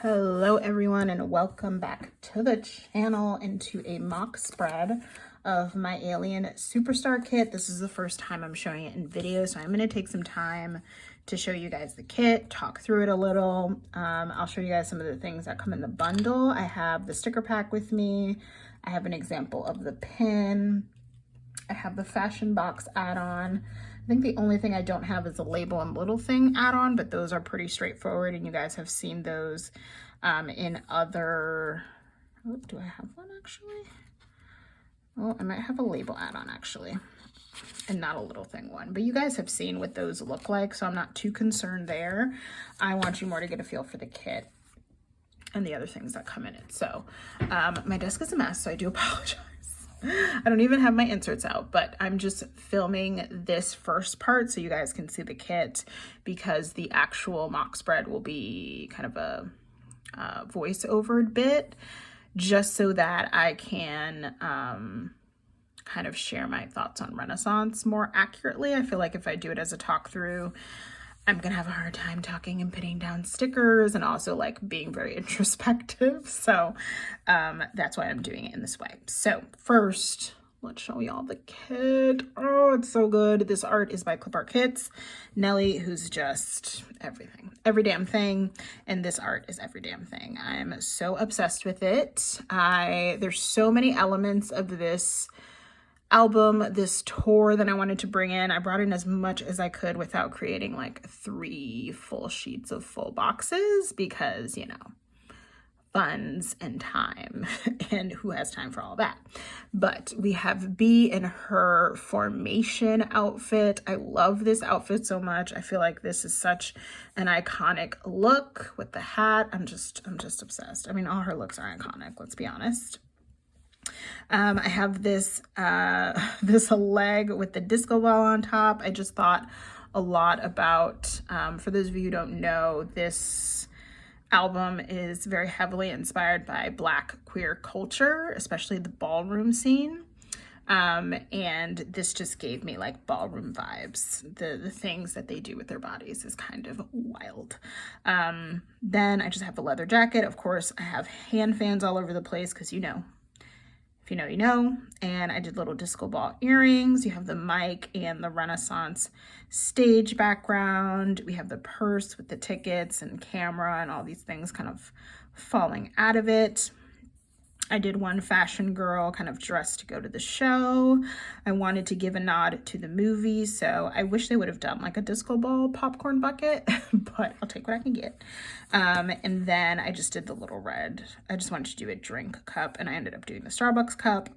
Hello everyone and welcome back to the channel and to a mock spread of my Alien Superstar kit. This is the first time I'm showing it in video, so I'm going to take some time to show you guys the kit, talk through it a little. I'll show you guys some of the things that come in the bundle. I have the sticker pack with me. I have an example of the pin. I have the fashion box add-on. I think the only thing I don't have is a label and little thing add-on, but those are pretty straightforward and you guys have seen those in other, oh, do I have one actually? Oh, I might have a label add-on actually, and not a little thing one, but you guys have seen what those look like, so I'm not too concerned there. I want you more to get a feel for the kit and the other things that come in it. So my desk is a mess, so I do apologize. I don't even have my inserts out, but I'm just filming this first part so you guys can see the kit, because the actual mock spread will be kind of a voiceover bit, just so that I can kind of share my thoughts on Renaissance more accurately. I feel like if I do it as a talk through, I'm gonna have a hard time talking and putting down stickers and also like being very introspective. So that's why I'm doing it in this way. So first, let's show y'all the kit. Oh, it's so good. This art is by Clip Art Kits. Nelly, who's just everything, every damn thing. And this art is every damn thing. I'm so obsessed with it. There's so many elements of this album, this tour that I wanted to bring in. I brought in as much as I could without creating like 3 full sheets of full boxes, because, you know, funds and time, and who has time for all that. But we have B in her formation outfit. I love this outfit so much. I feel like this is such an iconic look with the hat. I'm just obsessed. I mean, all her looks are iconic, let's be honest. I have this this leg with the disco ball on top. I just thought a lot about, for those of you who don't know, this album is very heavily inspired by Black queer culture, especially the ballroom scene. And this just gave me like ballroom vibes. The things that they do with their bodies is kind of wild. Then I just have the leather jacket. Of course, I have hand fans all over the place because, you know, if you know, you know. And I did little disco ball earrings. You have the mic and the Renaissance stage background. We have the purse with the tickets and camera and all these things kind of falling out of it. I did one fashion girl kind of dressed to go to the show. I wanted to give a nod to the movie, so I wish they would have done like a disco ball popcorn bucket, but I'll take what I can get. And then I just did the little red. I just wanted to do a drink cup, and I ended up doing the Starbucks cup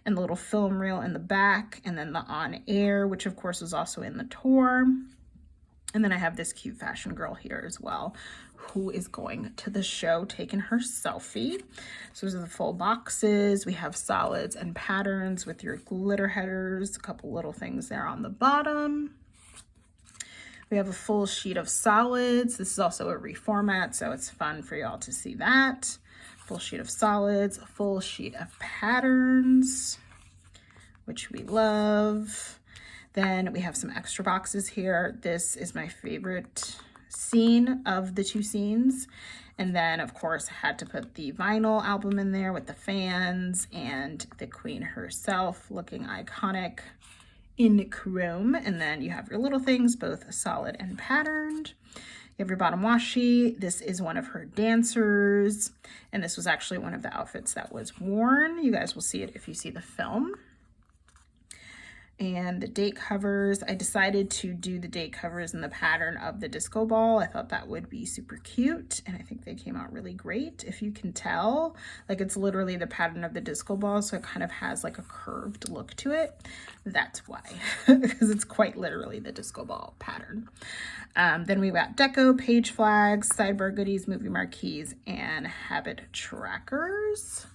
and the little film reel in the back, and then the on air, which of course was also in the tour. And then I have this cute fashion girl here as well, who is going to the show taking her selfie. So those are the full boxes. We have solids and patterns with your glitter headers, a couple little things there on the bottom. We have a full sheet of solids. This is also a reformat, so it's fun for y'all to see that. Full sheet of solids, a full sheet of patterns, which we love. Then we have some extra boxes here. This is my favorite scene of the 2 scenes. And then of course I had to put the vinyl album in there with the fans and the queen herself looking iconic in chrome. And then you have your little things, both solid and patterned. You have your bottom washi. This is one of her dancers, and this was actually one of the outfits that was worn. You guys will see it if you see the film. And the date covers, I decided to do the date covers in the pattern of the disco ball. I thought that would be super cute, and I think they came out really great. If you can tell, like it's literally the pattern of the disco ball, so it kind of has like a curved look to it. That's why, because it's quite literally the disco ball pattern. Then we got deco, page flags, sidebar goodies, movie marquees, and habit trackers.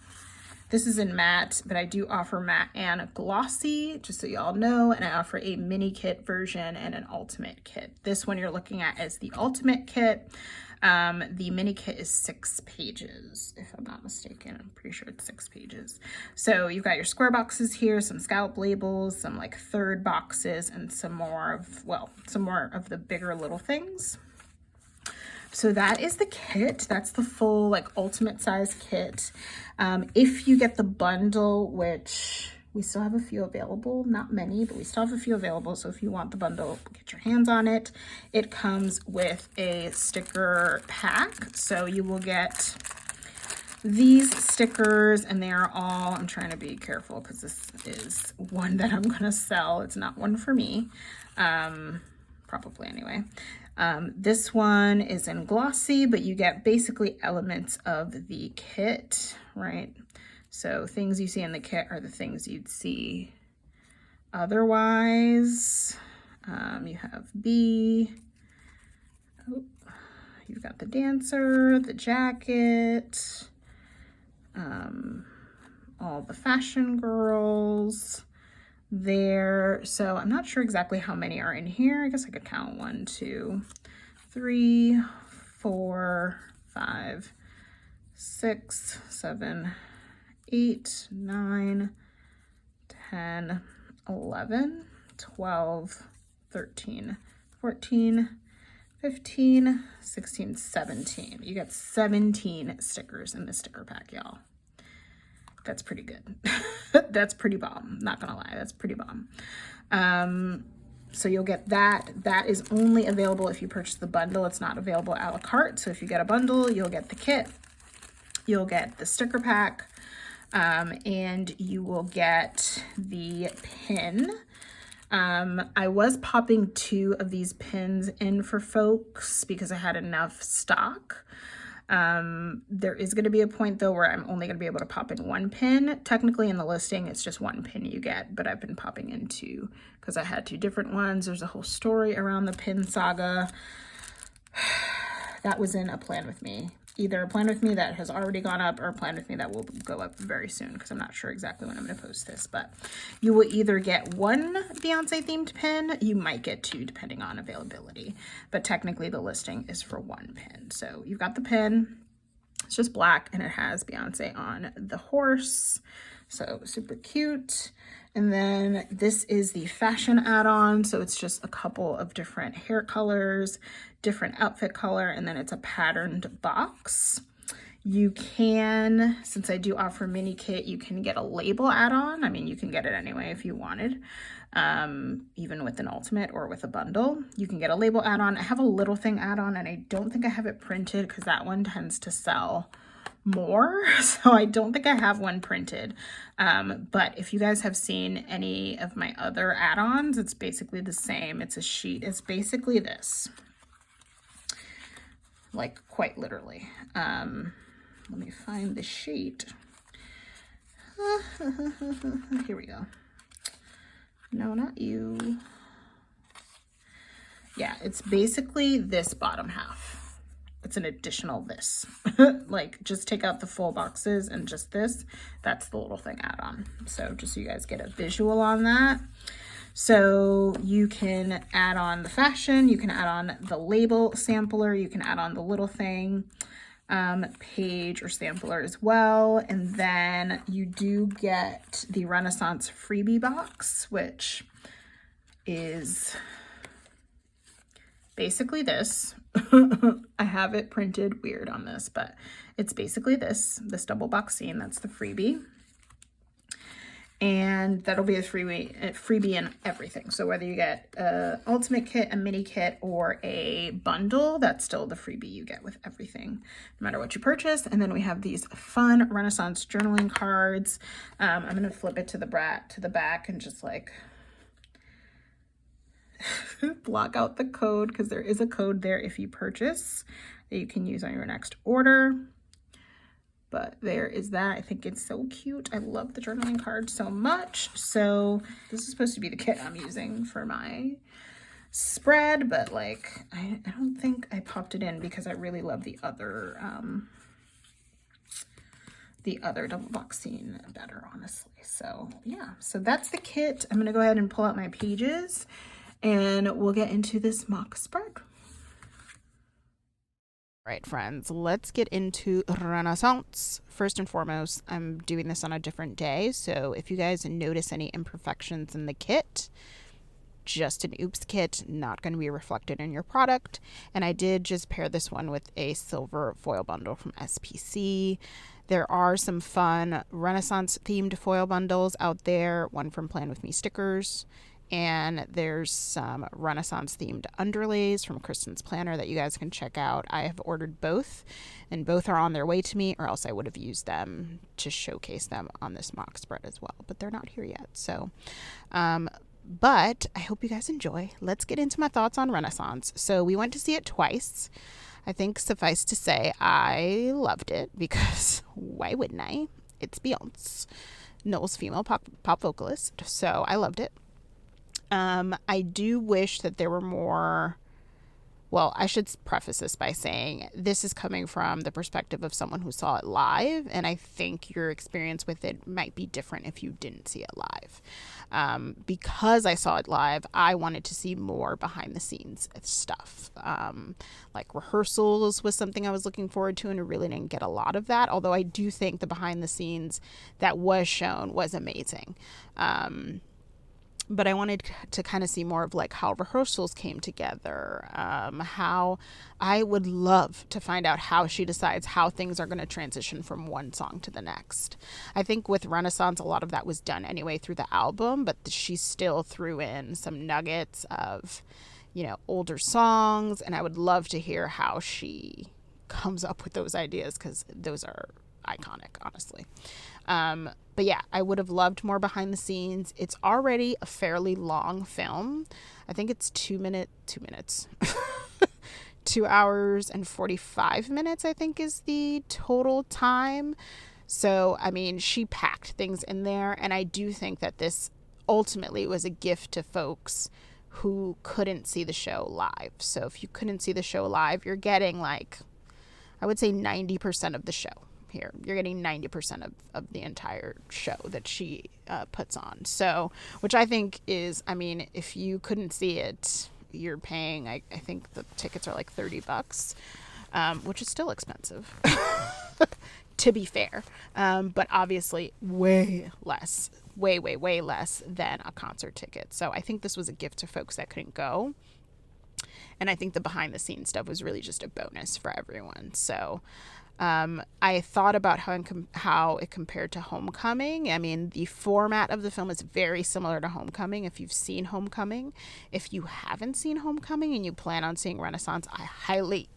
This is in matte, but I do offer matte and glossy, just so y'all know, and I offer a mini kit version and an ultimate kit. This one you're looking at is the ultimate kit. The mini kit is 6 pages, if I'm not mistaken. I'm pretty sure it's 6 pages. So you've got your square boxes here, some scallop labels, some like third boxes, and some more of the bigger little things. So that is the kit. That's the full like ultimate size kit. If you get the bundle, which we still have a few available, not many, but we still have a few available. So if you want the bundle, get your hands on it. It comes with a sticker pack. So you will get these stickers, and they are all, I'm trying to be careful because this is one that I'm gonna sell. It's not one for me, probably anyway. This one is in glossy, but you get basically elements of the kit, right? So things you see in the kit are the things you'd see otherwise. You have B, you've got the dancer, the jacket, all the fashion girls there. So I'm not sure exactly how many are in here. I guess I could count 1, 2, 3, 4, 5, 6, 7, 8, 9, 10, 11, 12, 13, 14, 15, 16, 17. You get 17 stickers in this sticker pack, y'all. That's pretty good. That's pretty bomb. Not gonna lie, that's pretty bomb. So you'll get that. That is only available if you purchase the bundle. It's not available a la carte. So if you get a bundle, you'll get the kit, you'll get the sticker pack, and you will get the pin. I was popping 2 of these pins in for folks because I had enough stock. There is going to be a point though where I'm only going to be able to pop in 1 pin. Technically in the listing, it's just 1 pin you get, but I've been popping in 2 because I had 2 different ones. There's a whole story around the pin saga. That was in a plan with me. Either a plan with me that has already gone up or a plan with me that will go up very soon because I'm not sure exactly when I'm going to post this. But you will either get 1 Beyonce themed pin, you might get 2 depending on availability. But technically the listing is for 1 pin. So you've got the pin. It's just black and it has Beyonce on the horse. So super cute. And then this is the fashion add-on. So it's just a couple of different hair colors, different outfit color, and then it's a patterned box. You can, since I do offer mini kit, you can get a label add-on. I mean, you can get it anyway if you wanted, even with an ultimate or with a bundle. You can get a label add-on. I have a little thing add-on and I don't think I have it printed because that one tends to sell more, so I don't think I have one printed. But if you guys have seen any of my other add-ons, it's basically the same. It's a sheet. It's basically this, like quite literally. Let me find the sheet. Here we go. No, not you. Yeah, it's basically this bottom half. It's an additional this. Like, just take out the full boxes and just this. That's the little thing add-on. So just so you guys get a visual on that. So you can add on the fashion, you can add on the label sampler, you can add on the little thing page or sampler as well. And then you do get the Renaissance freebie box, which is basically this. I have it printed weird on this, but it's basically this double box scene. That's the freebie. And that'll be a freebie in everything. So whether you get a ultimate kit, a mini kit, or a bundle, that's still the freebie you get with everything, no matter what you purchase. And then we have these fun Renaissance journaling cards. I'm gonna flip it to the back and just like block out the code because there is a code there if you purchase that you can use on your next order. But there is that. I think it's so cute. I love the journaling card so much. So this is supposed to be the kit I'm using for my spread, but like I don't think I popped it in because I really love the other double box scene better, honestly. So yeah, so that's the kit. I'm gonna go ahead and pull out my pages and we'll get into this mock spread. Right, friends, let's get into Renaissance. First and foremost, I'm doing this on a different day, so if you guys notice any imperfections in the kit, just an oops kit, not going to be reflected in your product. And I did just pair this one with a silver foil bundle from SPC. There are some fun Renaissance themed foil bundles out there, one from Plan With Me Stickers, and there's some Renaissance themed underlays from Kristen's Planner that you guys can check out. I have ordered both, and both are on their way to me, or else I would have used them to showcase them on this mock spread as well, but they're not here yet. So, but I hope you guys enjoy. Let's get into my thoughts on Renaissance. So we went to see it twice. I think suffice to say, I loved it because why wouldn't I? It's Beyonce, Noel's female pop vocalist. So I loved it. I do wish that there were more. Well, I should preface this by saying this is coming from the perspective of someone who saw it live, and I think your experience with it might be different if you didn't see it live. Because I saw it live, I wanted to see more behind the scenes stuff. Like rehearsals was something I was looking forward to, and I really didn't get a lot of that, although I do think the behind the scenes that was shown was amazing. But I wanted to kind of see more of like how rehearsals came together, how I would love to find out how she decides how things are going to transition from one song to the next. I think with Renaissance, a lot of that was done anyway through the album, but she still threw in some nuggets of, older songs. And I would love to hear how she comes up with those ideas, because those are iconic, honestly. But yeah, I would have loved more behind the scenes. It's already a fairly long film. I think it's 2 minutes, 2 hours and 45 minutes, I think is the total time. So, I mean, she packed things in there. And I do think that this ultimately was a gift to folks who couldn't see the show live. So if you couldn't see the show live, you're getting I would say 90% of the show. Here, you're getting 90% of the entire show that she puts on. So, which I think is, if you couldn't see it, you're paying, I think the tickets are like $30, which is still expensive, to be fair. But obviously way less, way less than a concert ticket. So I think this was a gift to folks that couldn't go. And I think the behind the scenes stuff was really just a bonus for everyone. So, I thought about how it compared to Homecoming. I mean, the format of the film is very similar to Homecoming. If you've seen Homecoming, if you haven't seen Homecoming and you plan on seeing Renaissance, I highly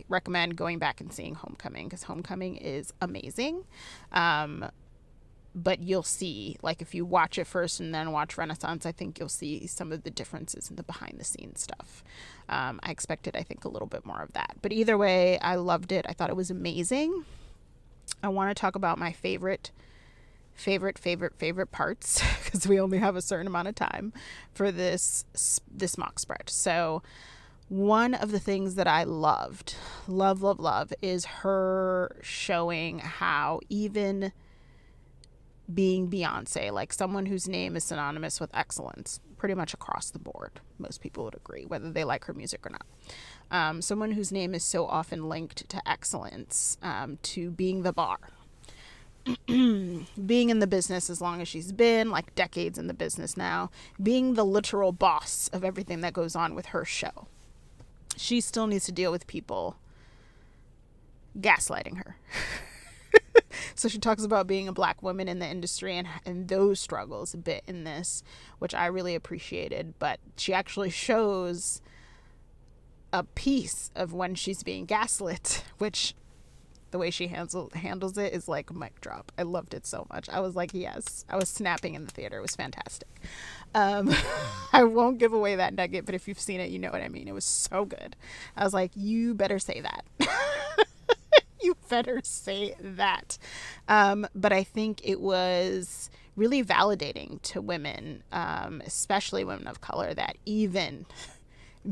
recommend going back and seeing Homecoming, because Homecoming is amazing. But you'll see, if you watch it first and then watch Renaissance, I think you'll see some of the differences in the behind the scenes stuff. I expected, I think, a little bit more of that. But either way, I loved it. I thought it was amazing. I want to talk about my favorite parts, because we only have a certain amount of time for this mock spread. So one of the things that I love, is her showing how even being Beyonce, someone whose name is synonymous with excellence pretty much across the board, most people would agree, whether they like her music or not. Someone whose name is so often linked to excellence, to being the bar, being in the business as long as she's been, decades in the business now, being the literal boss of everything that goes on with her show. She still needs to deal with people gaslighting her. So she talks about being a Black woman in the industry and those struggles a bit in this, which I really appreciated. But she actually shows a piece of when she's being gaslit, which the way she handles it is like a mic drop. I loved it so much. I was like, yes. I was snapping in the theater. It was fantastic. I won't give away that nugget, but if you've seen it, you know what I mean. It was so good. I was like, you better say that. You better say that. But I think it was really validating to women, especially women of color, that even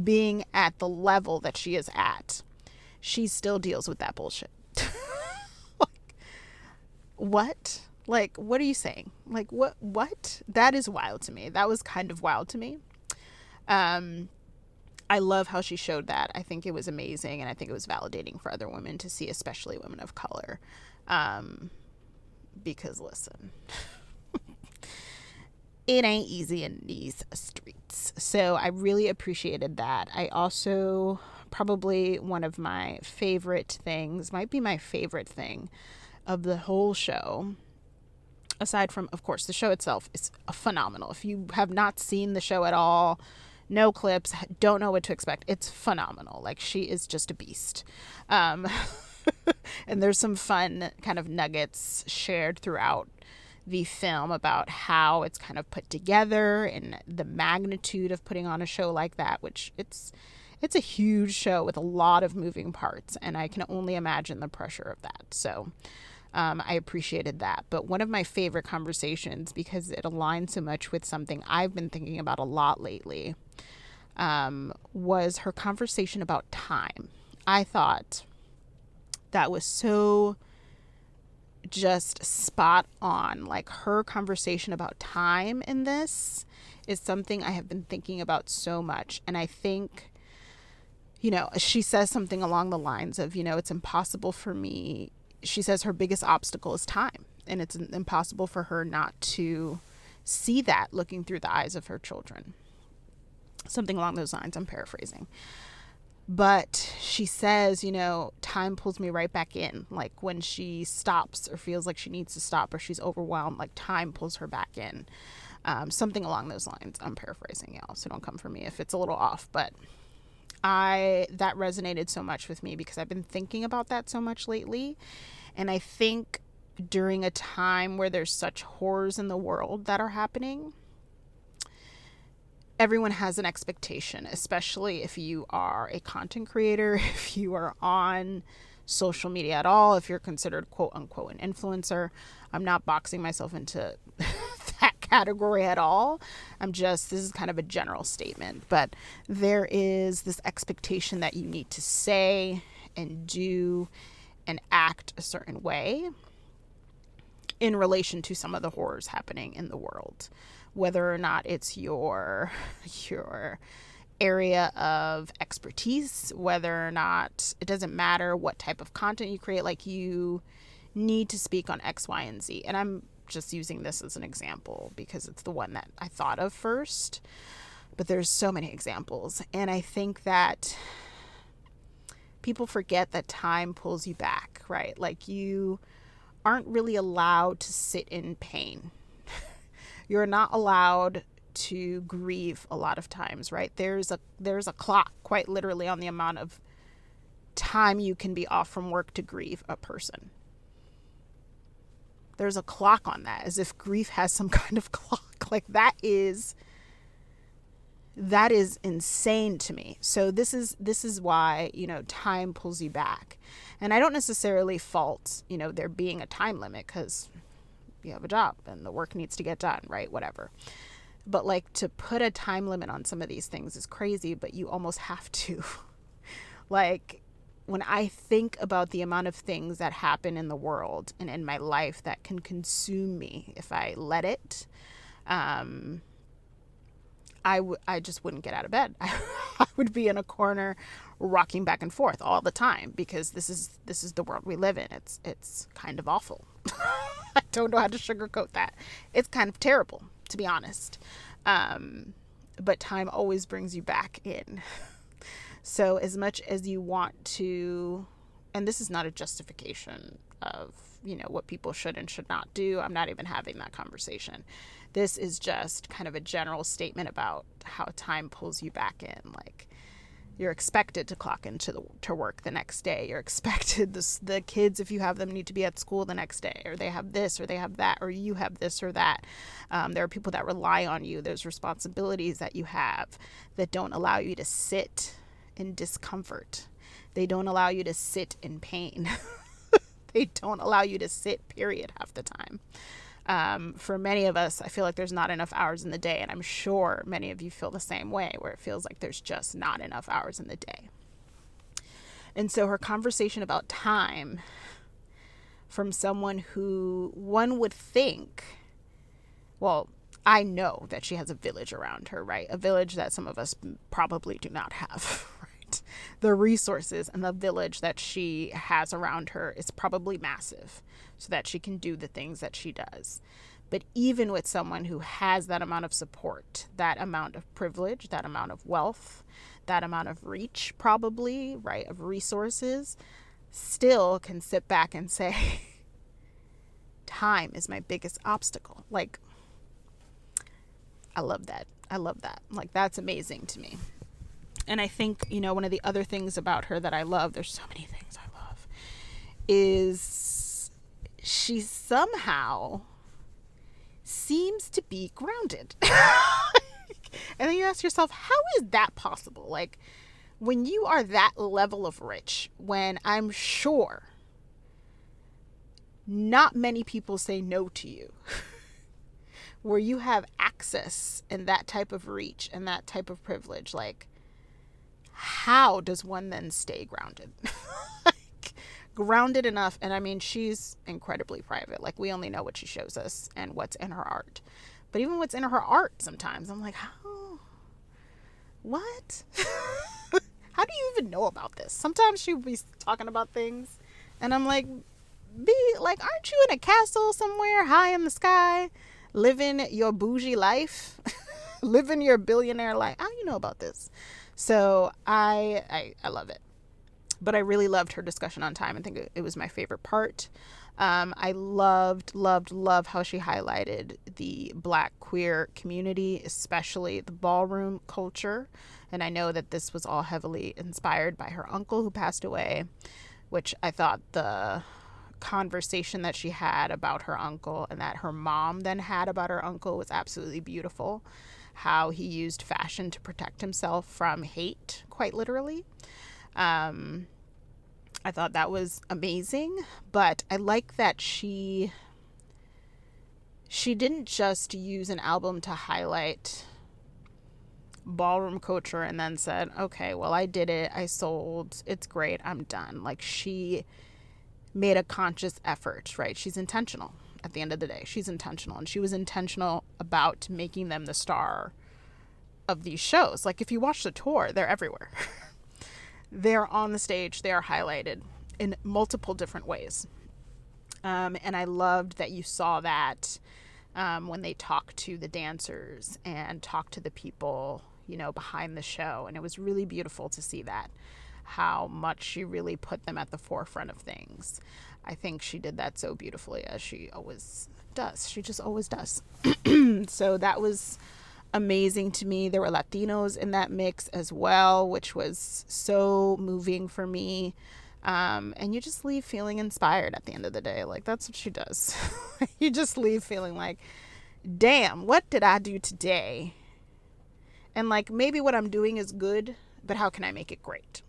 being at the level that she is at, she still deals with that bullshit. What? What are you saying? What? That is wild to me. That was kind of wild to me. I love how she showed that. I think it was amazing, and I think it was validating for other women to see, especially women of color. Because listen, it ain't easy in these streets. So I really appreciated that. I also, probably one of my favorite things, might be my favorite thing of the whole show, aside from, of course, the show itself is phenomenal. If you have not seen the show at all, no clips, don't know what to expect, it's phenomenal. Like, she is just a beast. And there's some fun kind of nuggets shared throughout the film about how it's kind of put together and the magnitude of putting on a show like that, which it's a huge show with a lot of moving parts, and I can only imagine the pressure of that. So I appreciated that. But one of my favorite conversations, because it aligns so much with something I've been thinking about a lot lately, was her conversation about time. I thought that was so just spot on. Like, her conversation about time in this is something I have been thinking about so much. And I think, she says something along the lines of, it's impossible for me. She says her biggest obstacle is time, and it's impossible for her not to see that looking through the eyes of her children. Something along those lines, I'm paraphrasing. But she says, time pulls me right back in. Like, when she stops or feels like she needs to stop or she's overwhelmed, like, time pulls her back in. Something along those lines. I'm paraphrasing, y'all, so don't come for me if it's a little off. But that resonated so much with me because I've been thinking about that so much lately. And I think during a time where there's such horrors in the world that are happening, everyone has an expectation, especially if you are a content creator, if you are on social media at all, if you're considered quote unquote an influencer. I'm not boxing myself into that category at all. This is kind of a general statement, but there is this expectation that you need to say and do and act a certain way in relation to some of the horrors happening in the world, whether or not it's your area of expertise, whether or not, it doesn't matter what type of content you create, like, you need to speak on X, Y, and Z. And I'm just using this as an example because it's the one that I thought of first, but there's so many examples. And I think that people forget that time pulls you back, right? Like, you aren't really allowed to sit in pain. You're not allowed to grieve a lot of times, right? There's a clock, quite literally, on the amount of time you can be off from work to grieve a person. There's a clock on that, as if grief has some kind of clock. Like, that is insane to me. So this is why, time pulls you back. And I don't necessarily fault, there being a time limit, because you have a job and the work needs to get done, right? Whatever. But, like, to put a time limit on some of these things is crazy, but you almost have to. Like, when I think about the amount of things that happen in the world and in my life that can consume me if I let it, I just wouldn't get out of bed. I would be in a corner rocking back and forth all the time, because this is the world we live in. It's kind of awful. I don't know how to sugarcoat that. It's kind of terrible, to be honest. But time always brings you back in. So as much as you want to, and this is not a justification of, what people should and should not do. I'm not even having that conversation. This is just kind of a general statement about how time pulls you back in. Like, you're expected to clock into to work the next day. You're expected, the kids, if you have them, need to be at school the next day, or they have this, or they have that, or you have this or that. There are people that rely on you. There's responsibilities that you have that don't allow you to sit in discomfort. They don't allow you to sit in pain. They don't allow you to sit, period, half the time. For many of us, I feel like there's not enough hours in the day, and I'm sure many of you feel the same way, where it feels like there's just not enough hours in the day. And so her conversation about time, from someone who one would think, well, I know that she has a village around her, right? A village that some of us probably do not have, right? The resources and the village that she has around her is probably massive, so that she can do the things that she does. But even with someone who has that amount of support, that amount of privilege, that amount of wealth, that amount of reach, probably, right, of resources, still can sit back and say, time is my biggest obstacle. Like, I love that. I love that. Like, that's amazing to me. And I think, you know, one of the other things about her that I love, there's so many things I love, is she somehow seems to be grounded. And then you ask yourself, how is that possible? Like, when you are that level of rich, when I'm sure not many people say no to you, where you have access and that type of reach and that type of privilege, like, how does one then stay grounded? Like, grounded enough. And I mean, she's incredibly private. Like, we only know what she shows us and what's in her art. But even what's in her art, sometimes I'm like, how? What? How do you even know about this? Sometimes she'll be talking about things and I'm like, aren't you in a castle somewhere high in the sky, living your bougie life, living your billionaire life? How do you know about this? So I love it. But I really loved her discussion on time. I think it was my favorite part. I loved how she highlighted the Black queer community, especially the ballroom culture. And I know that this was all heavily inspired by her uncle who passed away, which I thought the conversation that she had about her uncle and that her mom then had about her uncle was absolutely beautiful. How he used fashion to protect himself from hate, quite literally. I thought that was amazing, but I like that she didn't just use an album to highlight ballroom culture and then said, okay, well, I did it, I sold, it's great, I'm done. Like, she made a conscious effort, right? She's intentional at the end of the day. She's intentional, and she was intentional about making them the star of these shows. Like, if you watch the tour, they're everywhere. They're on the stage, they are highlighted in multiple different ways. And I loved that you saw that when they talked to the dancers and talked to the people, you know, behind the show. And it was really beautiful to see that, how much she really put them at the forefront of things. I think she did that so beautifully, as she always does. She just always does. So that was amazing to me. There were Latinos in that mix as well, which was so moving for me. And you just leave feeling inspired at the end of the day. Like, that's what she does. You just leave feeling like, damn, what did I do today? And like, maybe what I'm doing is good, but how can I make it great?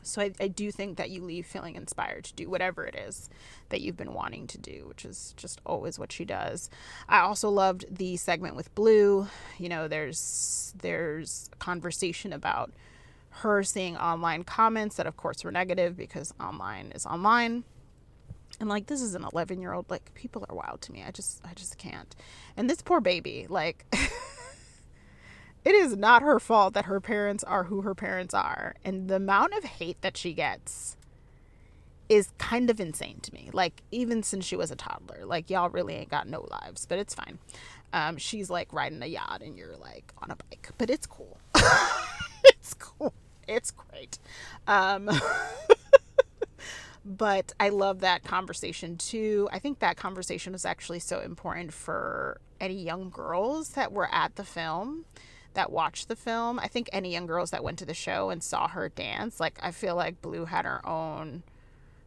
So I do think that you leave feeling inspired to do whatever it is that you've been wanting to do, which is just always what she does. I also loved the segment with Blue. You know, there's a conversation about her seeing online comments that of course were negative, because online is online. And like, this is an 11-year-old, like, people are wild to me. I just can't. And this poor baby, like, it is not her fault that her parents are who her parents are. And the amount of hate that she gets is kind of insane to me. Like, even since she was a toddler, like, y'all really ain't got no lives, but it's fine. She's like riding a yacht and you're like on a bike, but it's cool. It's cool. It's great. But I love that conversation too. I think that conversation was actually so important for any young girls that were at the film, that watched the film. I think any young girls that went to the show and saw her dance, like, I feel like Blue had her own,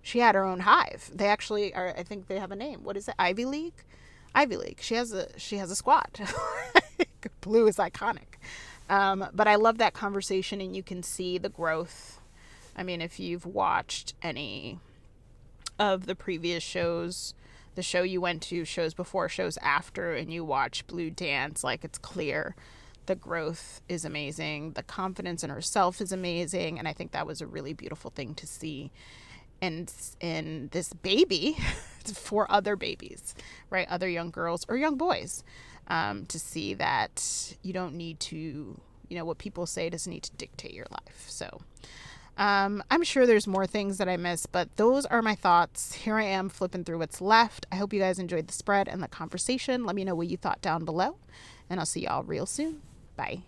she had her own hive. They actually are, I think they have a name. What is it? Ivy League? Ivy League. She has a squad. Blue is iconic. But I love that conversation, and you can see the growth. I mean, if you've watched any of the previous shows, the show you went to, shows before, shows after, and you watch Blue dance, like, it's clear the growth is amazing. The confidence in herself is amazing. And I think that was a really beautiful thing to see. And in this baby, for other babies, right? Other young girls or young boys, to see that you don't need to, you know, what people say doesn't need to dictate your life. So I'm sure there's more things that I missed, but those are my thoughts. Here I am flipping through what's left. I hope you guys enjoyed the spread and the conversation. Let me know what you thought down below, and I'll see y'all real soon. Bye.